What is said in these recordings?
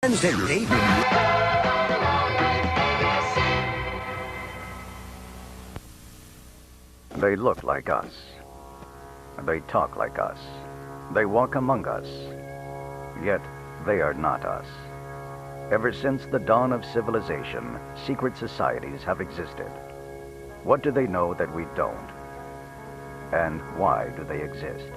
They look like us. They talk like us. They walk among us. Yet they are not us. Ever since the dawn of civilization, secret societies have existed. What do they know that we don't? And why do they exist?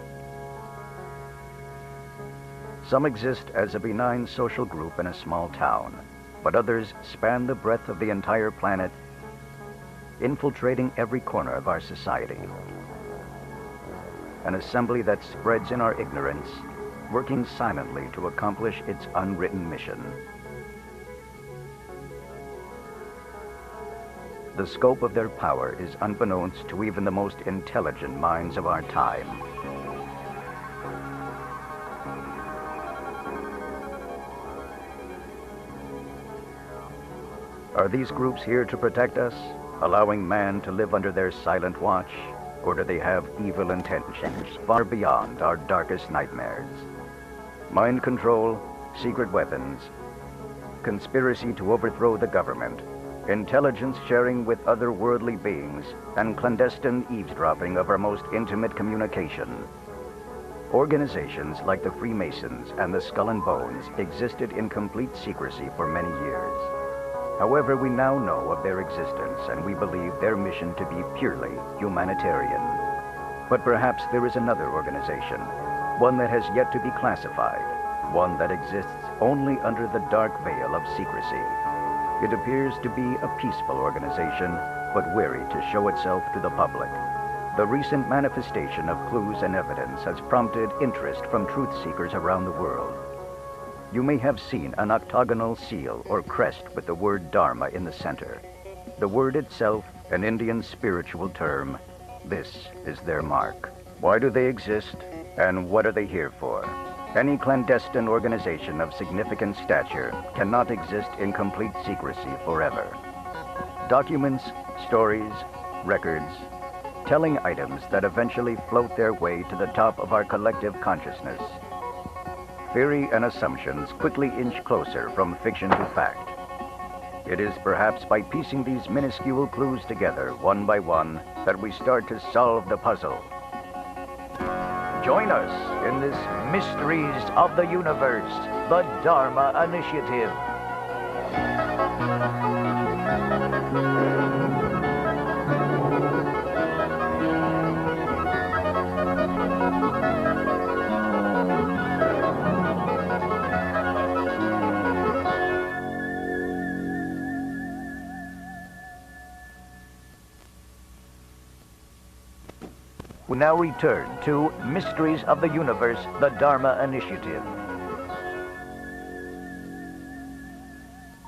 Some exist as a benign social group in a small town, but others span the breadth of the entire planet, infiltrating every corner of our society. An assembly that spreads in our ignorance, working silently to accomplish its unwritten mission. The scope of their power is unbeknownst to even the most intelligent minds of our time. Are these groups here to protect us, allowing man to live under their silent watch? Or do they have evil intentions far beyond our darkest nightmares? Mind control, secret weapons, conspiracy to overthrow the government, intelligence sharing with otherworldly beings, and clandestine eavesdropping of our most intimate communication. Organizations like the Freemasons and the Skull and Bones existed in complete secrecy for many years. However, we now know of their existence, and we believe their mission to be purely humanitarian. But perhaps there is another organization, one that has yet to be classified, one that exists only under the dark veil of secrecy. It appears to be a peaceful organization, but wary to show itself to the public. The recent manifestation of clues and evidence has prompted interest from truth seekers around the world. You may have seen an octagonal seal or crest with the word Dharma in the center. The word itself, an Indian spiritual term, this is their mark. Why do they exist, and what are they here for? Any clandestine organization of significant stature cannot exist in complete secrecy forever. Documents, stories, records, telling items that eventually float their way to the top of our collective consciousness. Theory and assumptions quickly inch closer from fiction to fact. It is perhaps by piecing these minuscule clues together one by one that we start to solve the puzzle. Join us in this Mysteries of the Universe, the Dharma Initiative. We now return to Mysteries of the Universe, the Dharma Initiative.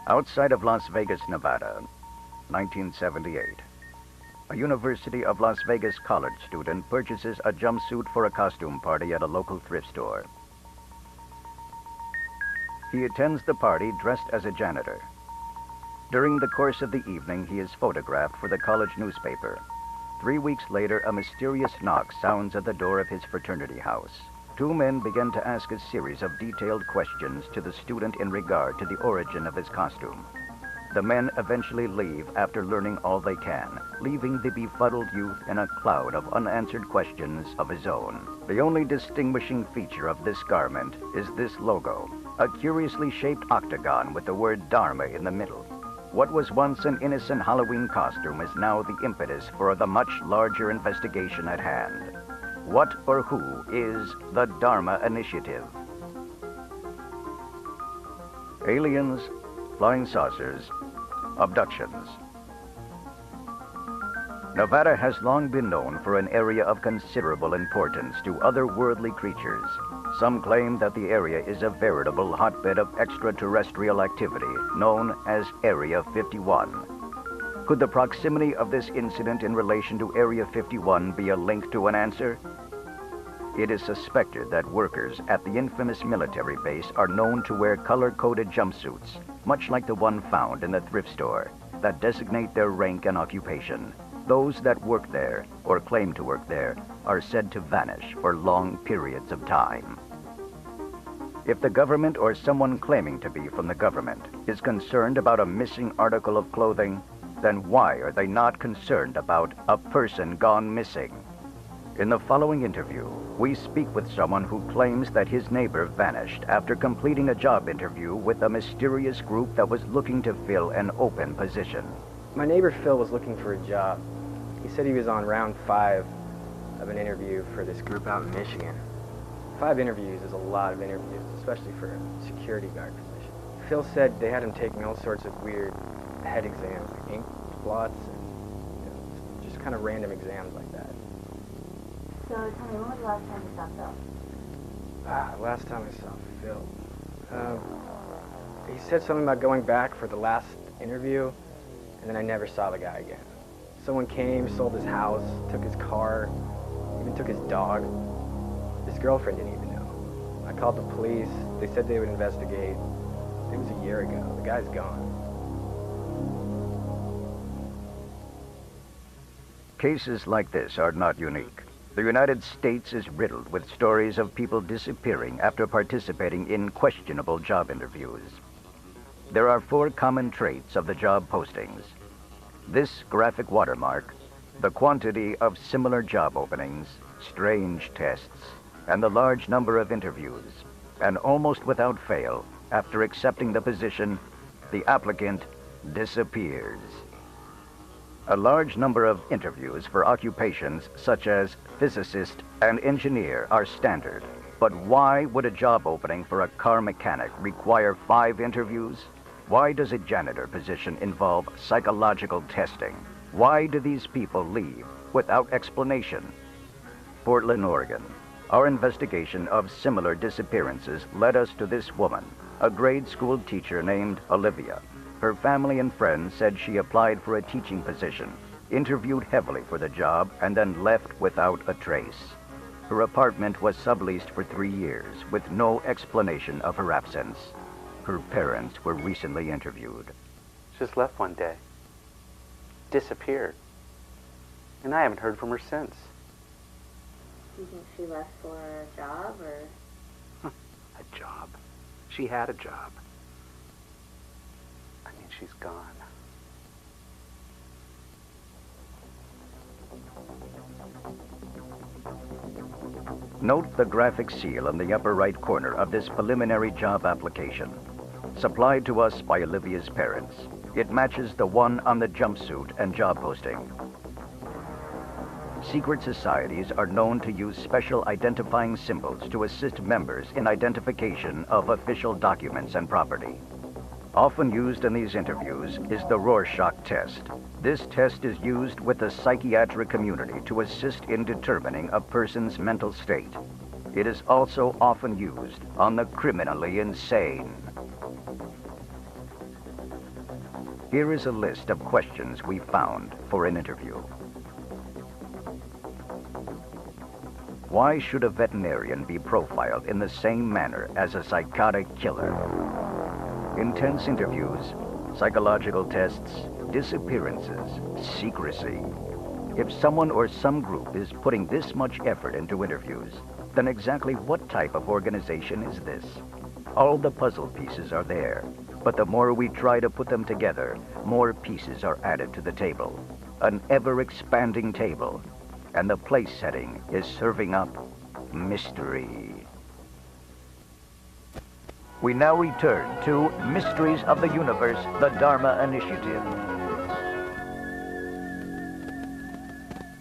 Outside of Las Vegas, Nevada, 1978, a University of Las Vegas college student purchases a jumpsuit for a costume party at a local thrift store. He attends the party dressed as a janitor. During the course of the evening, he is photographed for the college newspaper. 3 weeks later, a mysterious knock sounds at the door of his fraternity house. Two men begin to ask a series of detailed questions to the student in regard to the origin of his costume. The men eventually leave after learning all they can, leaving the befuddled youth in a cloud of unanswered questions of his own. The only distinguishing feature of this garment is this logo, a curiously shaped octagon with the word Dharma in the middle. What was once an innocent Halloween costume is now the impetus for the much larger investigation at hand. What or who is the Dharma Initiative? Aliens, flying saucers, abductions. Nevada has long been known for an area of considerable importance to otherworldly creatures. Some claim that the area is a veritable hotbed of extraterrestrial activity known as Area 51. Could the proximity of this incident in relation to Area 51 be a link to an answer? It is suspected that workers at the infamous military base are known to wear color-coded jumpsuits, much like the one found in the thrift store, that designate their rank and occupation. Those that work there, or claim to work there, are said to vanish for long periods of time. If the government or someone claiming to be from the government is concerned about a missing article of clothing, then why are they not concerned about a person gone missing? In the following interview, we speak with someone who claims that his neighbor vanished after completing a job interview with a mysterious group that was looking to fill an open position. My neighbor Phil was looking for a job. He said he was on round 5 of an interview for this group out in Michigan. 5 interviews is a lot of interviews, especially for a security guard position. Phil said they had him taking all sorts of weird head exams, like ink blots, and just kind of random exams like that. So tell me, when was the last time you saw Phil? Last time I saw Phil. He said something about going back for the last interview, and then I never saw the guy again. Someone came, sold his house, took his car, even took his dog. His girlfriend didn't even know. I called the police. They said they would investigate. It was a year ago. The guy's gone. Cases like this are not unique. The United States is riddled with stories of people disappearing after participating in questionable job interviews. There are 4 common traits of the job postings. This graphic watermark, the quantity of similar job openings, strange tests, and the large number of interviews. And almost without fail, after accepting the position, the applicant disappears. A large number of interviews for occupations such as physicist and engineer are standard. But why would a job opening for a car mechanic require 5 interviews? Why does a janitor position involve psychological testing? Why do these people leave without explanation? Portland, Oregon. Our investigation of similar disappearances led us to this woman, a grade school teacher named Olivia. Her family and friends said she applied for a teaching position, interviewed heavily for the job, and then left without a trace. Her apartment was subleased for 3 years with no explanation of her absence. Her parents were recently interviewed. Just left one day. Disappeared. And I haven't heard from her since. Do you think she left for a job, or? A job? She had a job. I mean, she's gone. Note the graphic seal on the upper right corner of this preliminary job application. Supplied to us by Olivia's parents. It matches the one on the jumpsuit and job posting. Secret societies are known to use special identifying symbols to assist members in identification of official documents and property. Often used in these interviews is the Rorschach test. This test is used with the psychiatric community to assist in determining a person's mental state. It is also often used on the criminally insane. Here is a list of questions we found for an interview. Why should a veterinarian be profiled in the same manner as a psychotic killer? Intense interviews, psychological tests, disappearances, secrecy. If someone or some group is putting this much effort into interviews, then exactly what type of organization is this? All the puzzle pieces are there, but the more we try to put them together, more pieces are added to the table. An ever-expanding table. And the place setting is serving up mystery. We now return to Mysteries of the Universe, the Dharma Initiative.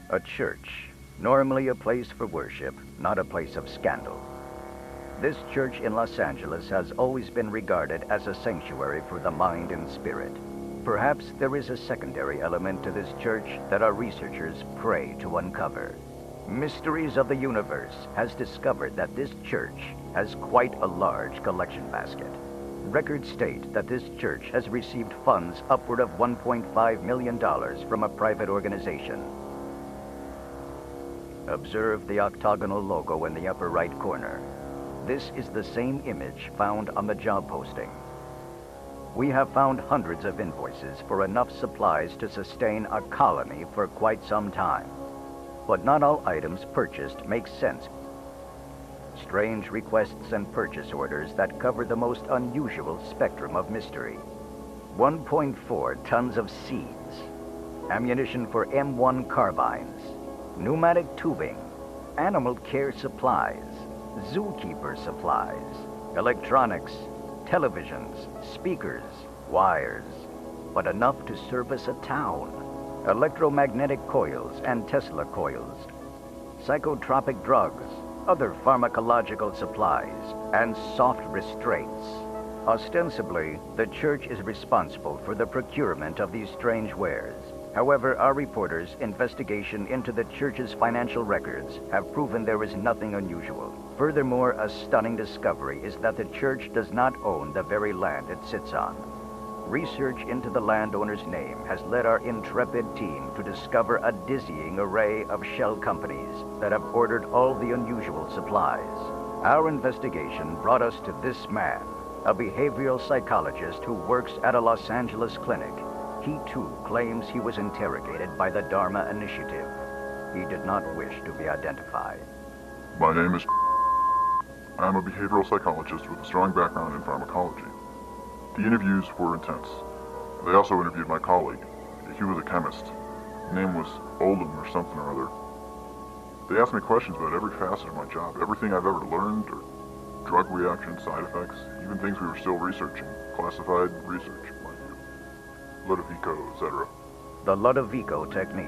A church, normally a place for worship, not a place of scandal. This church in Los Angeles has always been regarded as a sanctuary for the mind and spirit. Perhaps there is a secondary element to this church that our researchers pray to uncover. Mysteries of the Universe has discovered that this church has quite a large collection basket. Records state that this church has received funds upward of $1.5 million from a private organization. Observe the octagonal logo in the upper right corner. This is the same image found on the job posting. We have found hundreds of invoices for enough supplies to sustain a colony for quite some time. But not all items purchased make sense. strange requests and purchase orders that cover the most unusual spectrum of mystery. 1.4 tons of seeds, ammunition for M1 carbines, pneumatic tubing, animal care supplies, zookeeper supplies, electronics, televisions, speakers, wires, but enough to service a town. Electromagnetic coils and Tesla coils, psychotropic drugs, other pharmacological supplies, and soft restraints. Ostensibly, the church is responsible for the procurement of these strange wares. However, our reporters' investigation into the church's financial records have proven there is nothing unusual. Furthermore, a stunning discovery is that the church does not own the very land it sits on. Research into the landowner's name has led our intrepid team to discover a dizzying array of shell companies that have ordered all the unusual supplies. Our investigation brought us to this man, a behavioral psychologist who works at a Los Angeles clinic. He too claims he was interrogated by the Dharma Initiative. He did not wish to be identified. My name is I'm a behavioral psychologist with a strong background in pharmacology. The interviews were intense. They also interviewed my colleague. He was a chemist. His name was Oldham or something or other. They asked me questions about every facet of my job, everything I've ever learned, or drug reactions, side effects, even things we were still researching, classified research, mind you. Ludovico, etc. The Ludovico technique.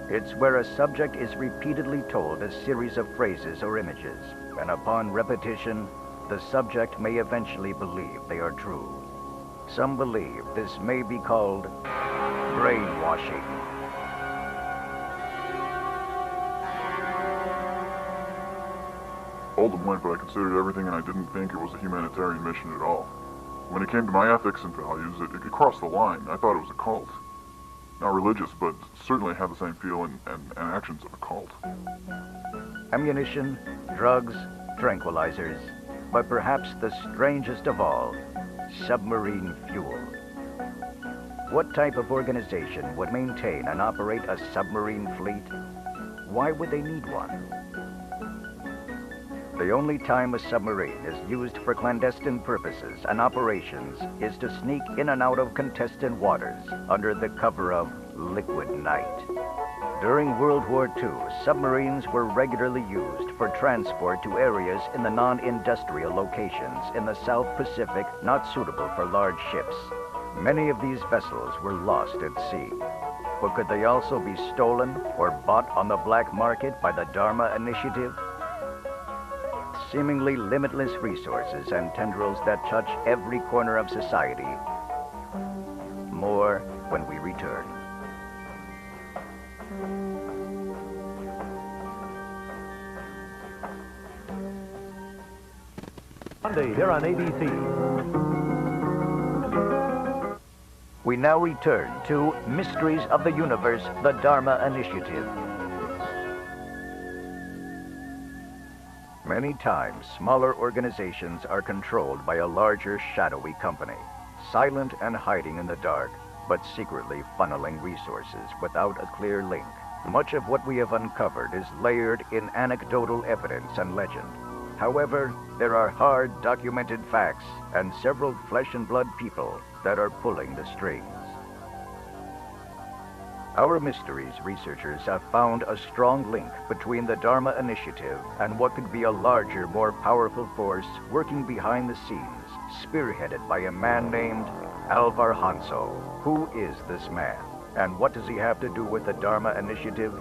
It's where a subject is repeatedly told a series of phrases or images, and upon repetition, the subject may eventually believe they are true. Some believe this may be called brainwashing. Oldham went, but I considered everything and I didn't think it was a humanitarian mission at all. When it came to my ethics and values, it crossed the line. I thought it was a cult. Not religious, but certainly had the same feel and actions of a cult. Ammunition, drugs, tranquilizers, but perhaps the strangest of all, submarine fuel. What type of organization would maintain and operate a submarine fleet? Why would they need one? The only time a submarine is used for clandestine purposes and operations is to sneak in and out of contested waters under the cover of liquid night. During World War II, submarines were regularly used for transport to areas in the non-industrial locations in the South Pacific not suitable for large ships. Many of these vessels were lost at sea. But could they also be stolen or bought on the black market by the Dharma Initiative? Seemingly limitless resources and tendrils that touch every corner of society. More when we return. Monday here on ABC. We now return to Mysteries of the Universe, the Dharma Initiative. Many times, smaller organizations are controlled by a larger, shadowy company, silent and hiding in the dark, but secretly funneling resources without a clear link. Much of what we have uncovered is layered in anecdotal evidence and legend. However, there are hard, documented facts and several flesh and blood people that are pulling the strings. Our mysteries researchers have found a strong link between the Dharma Initiative and what could be a larger, more powerful force working behind the scenes, spearheaded by a man named Alvar Hanso. Who is this man, and what does he have to do with the Dharma Initiative?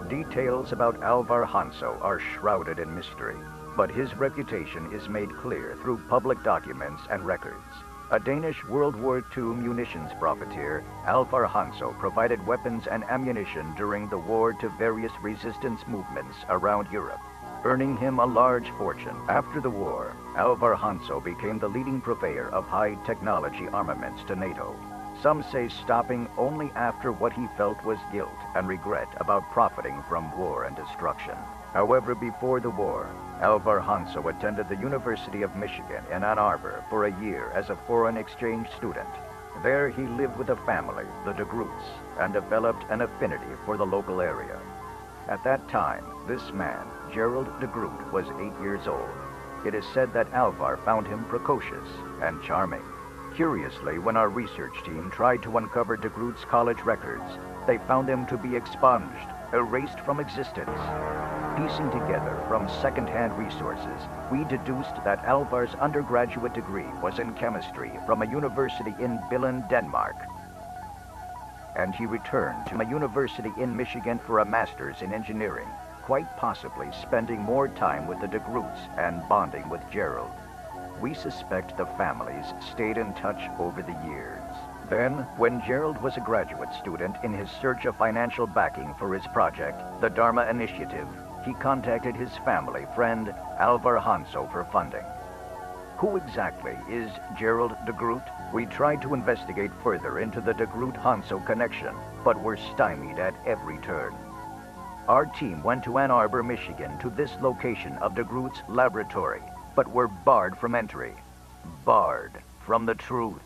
Details about Alvar Hanso are shrouded in mystery, but his reputation is made clear through public documents and records. A Danish World War II munitions profiteer, Alvar Hanso provided weapons and ammunition during the war to various resistance movements around Europe, earning him a large fortune. After the war, Alvar Hanso became the leading purveyor of high-technology armaments to NATO. Some say stopping only after what he felt was guilt and regret about profiting from war and destruction. However, before the war, Alvar Hanso attended the University of Michigan in Ann Arbor for a year as a foreign exchange student. There he lived with a family, the de Groots, and developed an affinity for the local area. At that time, this man, Gerald de Groot, was 8 years old. It is said that Alvar found him precocious and charming. Curiously, when our research team tried to uncover de Groot's college records, they found him to be expunged, erased from existence. Piecing together from second-hand resources, we deduced that Alvar's undergraduate degree was in chemistry from a university in Billund, Denmark. And he returned to a university in Michigan for a master's in engineering, quite possibly spending more time with the de Groots and bonding with Gerald. We suspect the families stayed in touch over the years. Then, when Gerald was a graduate student in his search of financial backing for his project, the Dharma Initiative, he contacted his family friend, Alvar Hanso, for funding. Who exactly is Gerald de Groot? We tried to investigate further into the de Groot-Hanso connection, but were stymied at every turn. Our team went to Ann Arbor, Michigan, to this location of de Groot's laboratory, but were barred from entry. Barred from the truth.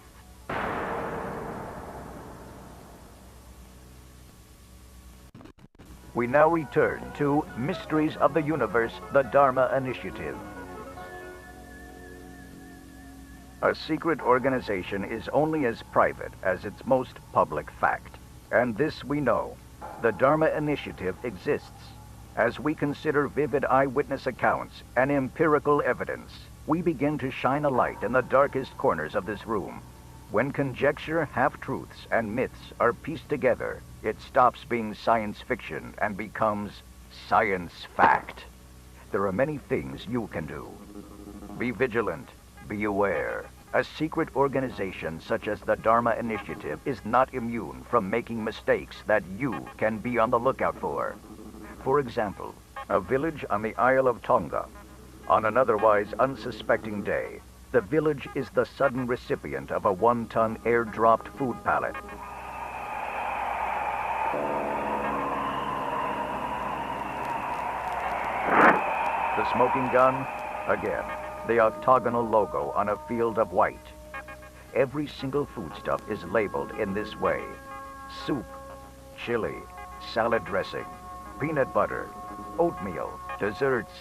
We now return to Mysteries of the Universe, the Dharma Initiative. A secret organization is only as private as its most public fact. And this we know. The Dharma Initiative exists. As we consider vivid eyewitness accounts and empirical evidence, we begin to shine a light in the darkest corners of this room. When conjecture, half-truths, and myths are pieced together, it stops being science fiction and becomes science fact. There are many things you can do. Be vigilant. Be aware. A secret organization such as the Dharma Initiative is not immune from making mistakes that you can be on the lookout for. For example, a village on the Isle of Tonga. On an otherwise unsuspecting day, the village is the sudden recipient of a 1-ton air-dropped food pallet. The smoking gun? Again, the octagonal logo on a field of white. Every single foodstuff is labeled in this way. Soup, chili, salad dressing, peanut butter, oatmeal, desserts,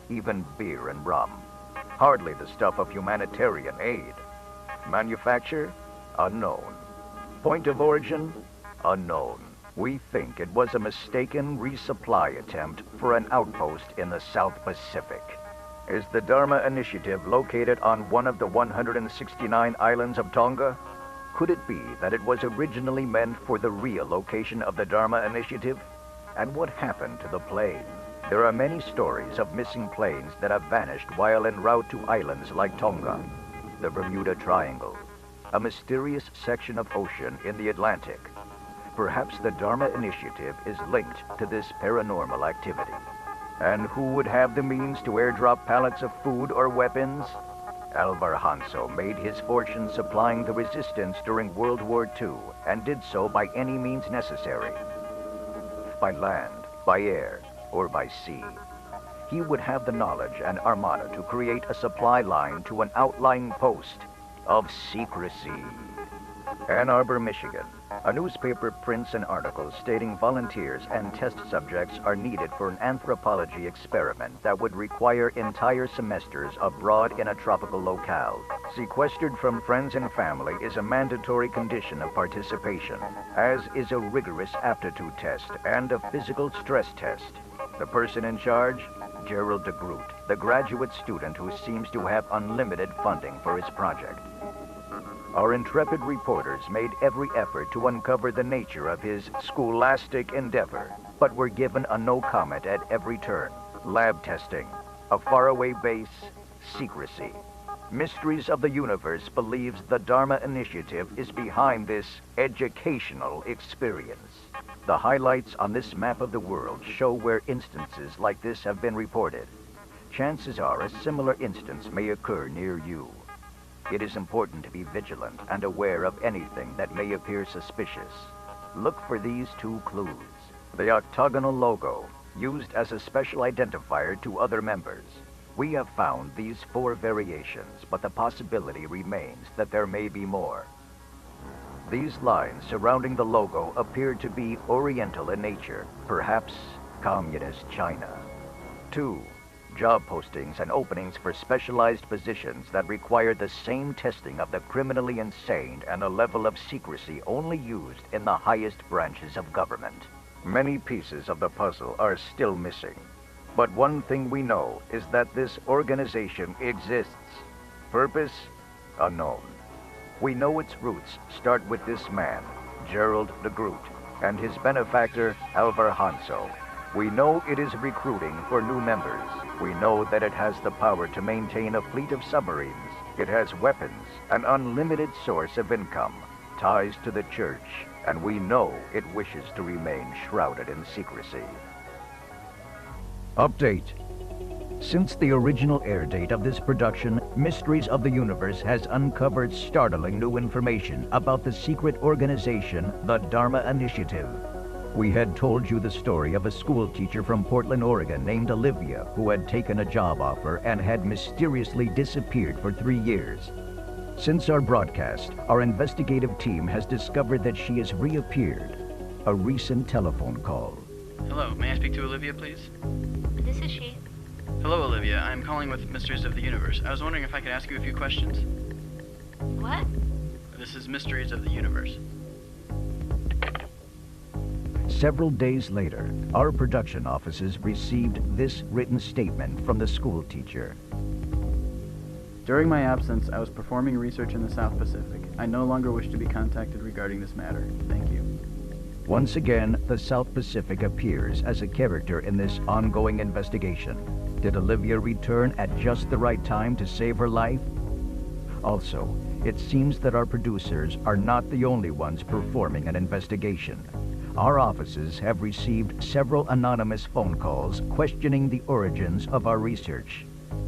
even beer and rum. Hardly the stuff of humanitarian aid. Manufacture? Unknown. Point of origin? Unknown. We think it was a mistaken resupply attempt for an outpost in the South Pacific. Is the Dharma Initiative located on one of the 169 islands of Tonga? Could it be that it was originally meant for the real location of the Dharma Initiative? And what happened to the plane? There are many stories of missing planes that have vanished while en route to islands like Tonga, the Bermuda Triangle, a mysterious section of ocean in the Atlantic. Perhaps the Dharma Initiative is linked to this paranormal activity. And who would have the means to airdrop pallets of food or weapons? Alvar Hanso made his fortune supplying the resistance during World War II and did so by any means necessary. By land, by air, or by sea. He would have the knowledge and armada to create a supply line to an outlying post of secrecy. Ann Arbor, Michigan. A newspaper prints an article stating volunteers and test subjects are needed for an anthropology experiment that would require entire semesters abroad in a tropical locale. Sequestered from friends and family is a mandatory condition of participation, as is a rigorous aptitude test and a physical stress test. The person in charge? Gerald de Groot, the graduate student who seems to have unlimited funding for his project. Our intrepid reporters made every effort to uncover the nature of his scholastic endeavor, but were given a no comment at every turn. Lab testing, a faraway base, secrecy. Mysteries of the Universe believes the Dharma Initiative is behind this educational experience. The highlights on this map of the world show where instances like this have been reported. Chances are a similar instance may occur near you. It is important to be vigilant and aware of anything that may appear suspicious. Look for these two clues. The octagonal logo, used as a special identifier to other members. We have found these 4 variations, but the possibility remains that there may be more. These lines surrounding the logo appear to be oriental in nature, perhaps communist China. 2. Job postings and openings for specialized positions that require the same testing of the criminally insane and a level of secrecy only used in the highest branches of government. Many pieces of the puzzle are still missing. But one thing we know is that this organization exists. Purpose? Unknown. We know its roots start with this man, Gerald de Groot, and his benefactor, Alvar Hanso. We know it is recruiting for new members. We know that it has the power to maintain a fleet of submarines. It has weapons, an unlimited source of income, ties to the church, and we know it wishes to remain shrouded in secrecy. Update. Since the original air date of this production, Mysteries of the Universe has uncovered startling new information about the secret organization, the Dharma Initiative. We had told you the story of a school teacher from Portland, Oregon named Olivia who had taken a job offer and had mysteriously disappeared for 3 years. Since our broadcast, our investigative team has discovered that she has reappeared. A recent telephone call. Hello, may I speak to Olivia, please? This is she. Hello, Olivia. I'm calling with Mysteries of the Universe. I was wondering if I could ask you a few questions. What? This is Mysteries of the Universe. Several days later, our production offices received this written statement from the school teacher. During my absence, I was performing research in the South Pacific. I no longer wish to be contacted regarding this matter. Thank you. Once again, the South Pacific appears as a character in this ongoing investigation. Did Olivia return at just the right time to save her life? Also, it seems that our producers are not the only ones performing an investigation. Our offices have received several anonymous phone calls questioning the origins of our research.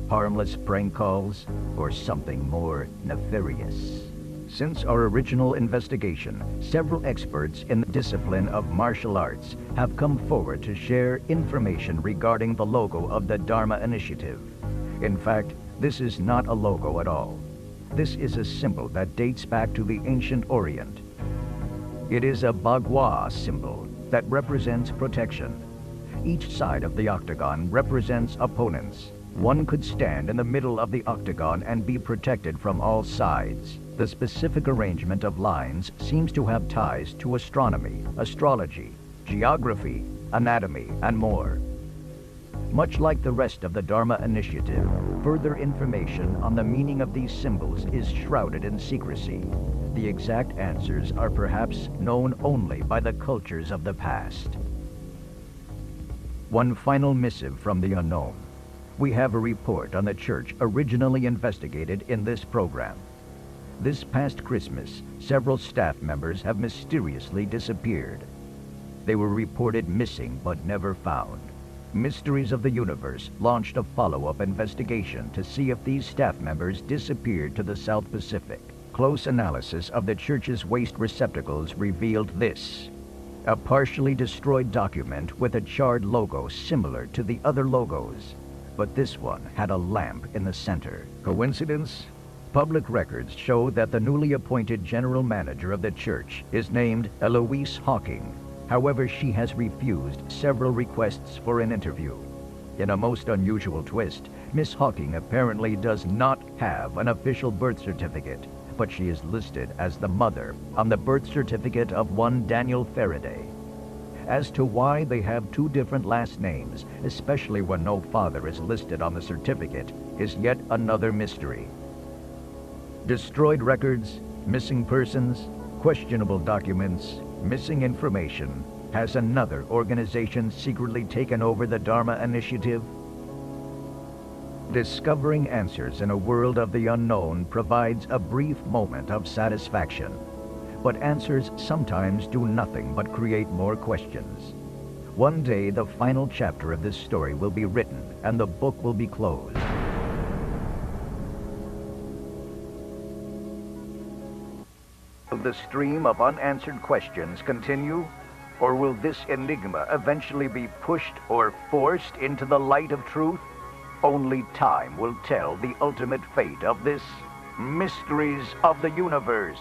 Harmless prank calls or something more nefarious. Since our original investigation, several experts in the discipline of martial arts have come forward to share information regarding the logo of the Dharma Initiative. In fact, this is not a logo at all. This is a symbol that dates back to the ancient Orient. It is a Bagua symbol that represents protection. Each side of the octagon represents opponents. One could stand in the middle of the octagon and be protected from all sides. The specific arrangement of lines seems to have ties to astronomy, astrology, geography, anatomy, and more. Much like the rest of the Dharma Initiative, further information on the meaning of these symbols is shrouded in secrecy. The exact answers are perhaps known only by the cultures of the past. One final missive from the unknown. We have a report on the church originally investigated in this program. This past Christmas, several staff members have mysteriously disappeared. They were reported missing but never found. Mysteries of the Universe launched a follow-up investigation to see if these staff members disappeared to the South Pacific. Close analysis of the church's waste receptacles revealed this: a partially destroyed document with a charred logo similar to the other logos, but this one had a lamp in the center. Coincidence? Public records show that the newly appointed general manager of the church is named Eloise Hawking. However, she has refused several requests for an interview. In a most unusual twist, Miss Hawking apparently does not have an official birth certificate, but she is listed as the mother on the birth certificate of one Daniel Faraday. As to why they have two different last names, especially when no father is listed on the certificate, is yet another mystery. Destroyed records, missing persons, questionable documents, missing information. Has another organization secretly taken over the Dharma Initiative? Discovering answers in a world of the unknown provides a brief moment of satisfaction. But answers sometimes do nothing but create more questions. One day, the final chapter of this story will be written and the book will be closed. Will the stream of unanswered questions continue? Or will this enigma eventually be pushed or forced into the light of truth? Only time will tell the ultimate fate of this Mysteries of the Universe.